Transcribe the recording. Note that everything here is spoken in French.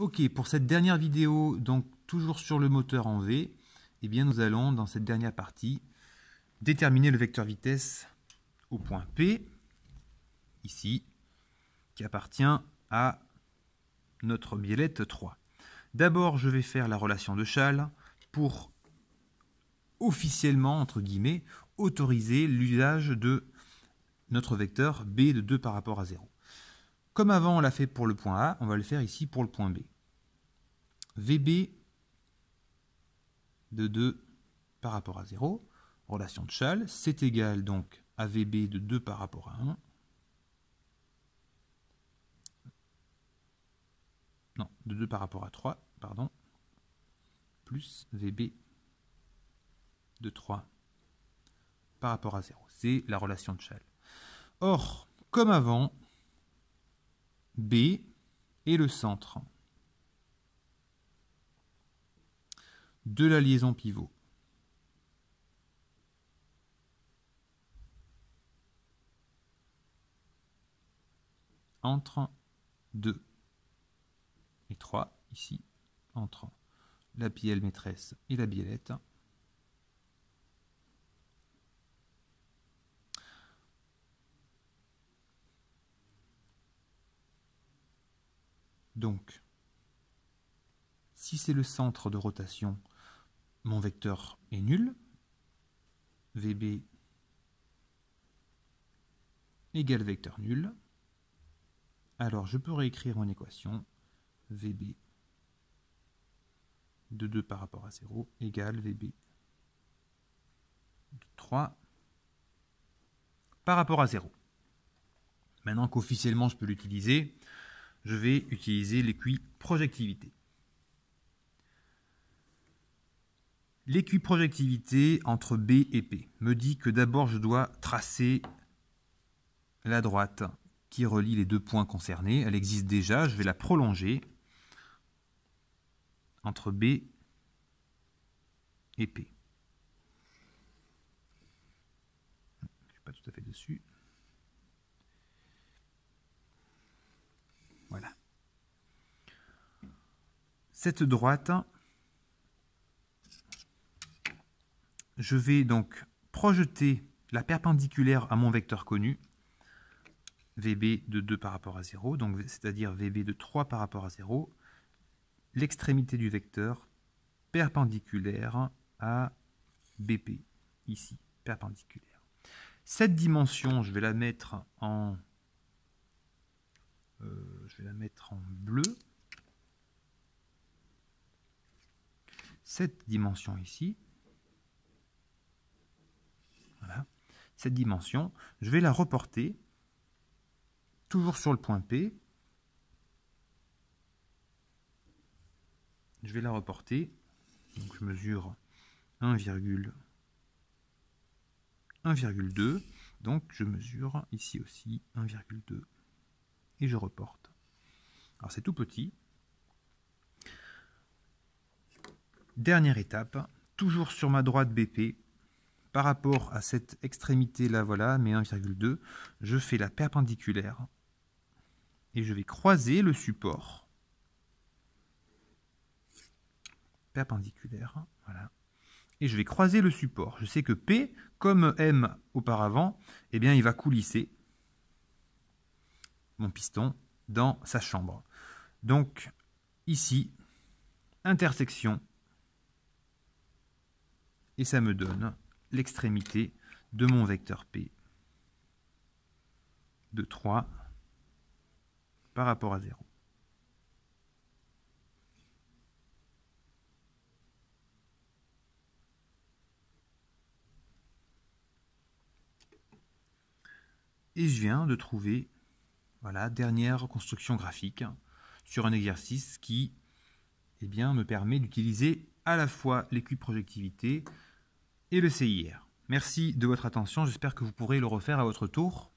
Ok, pour cette dernière vidéo, donc toujours sur le moteur en V, eh bien nous allons dans cette dernière partie déterminer le vecteur vitesse au point P, ici, qui appartient à notre biellette 3. D'abord, je vais faire la relation de Schall pour officiellement, entre guillemets, autoriser l'usage de notre vecteur B de 2 par rapport à 0. Comme avant, on l'a fait pour le point A, on va le faire ici pour le point B. VB de 2 par rapport à 0, relation de Schall, c'est égal donc à VB de 2 par rapport à 1. Non, de 2 par rapport à 3, pardon, plus VB de 3 par rapport à 0. C'est la relation de Schall. Or, comme avant, B est le centre de la liaison pivot. Entre 2 et 3, ici, entre la bielle maîtresse et la biellette. Donc, si c'est le centre de rotation, mon vecteur est nul. VB égale vecteur nul. Alors, je peux réécrire mon équation. VB de 2 par rapport à 0 égale VB de 3 par rapport à 0. Maintenant qu'officiellement je peux l'utiliser, je vais utiliser l'équiprojectivité. L'équiprojectivité entre B et P me dit que d'abord je dois tracer la droite qui relie les deux points concernés. Elle existe déjà, je vais la prolonger entre B et P. Je ne suis pas tout à fait dessus. Voilà. Cette droite, je vais donc projeter la perpendiculaire à mon vecteur connu, VB de 2 par rapport à 0, donc c'est-à-dire VB de 3 par rapport à 0, l'extrémité du vecteur perpendiculaire à BP, ici, perpendiculaire. Cette dimension, je vais la mettre en bleu. Cette dimension ici, voilà, cette dimension, je vais la reporter toujours sur le point P. Je vais la reporter, donc je mesure 1,2, donc je mesure ici aussi 1,2 et je reporte. Alors c'est tout petit. Dernière étape, toujours sur ma droite BP, par rapport à cette extrémité là, voilà, mais 1,2, je fais la perpendiculaire et je vais croiser le support perpendiculaire, voilà, et je vais croiser le support. Je sais que P, comme M auparavant, eh bien il va coulisser mon piston dans sa chambre. Donc ici, intersection, et ça me donne l'extrémité de mon vecteur P de 3 par rapport à 0. Et je viens de trouver, voilà, dernière construction graphique sur un exercice qui, eh bien, me permet d'utiliser à la fois l'équiprojectivité et le CIR. Merci de votre attention, j'espère que vous pourrez le refaire à votre tour.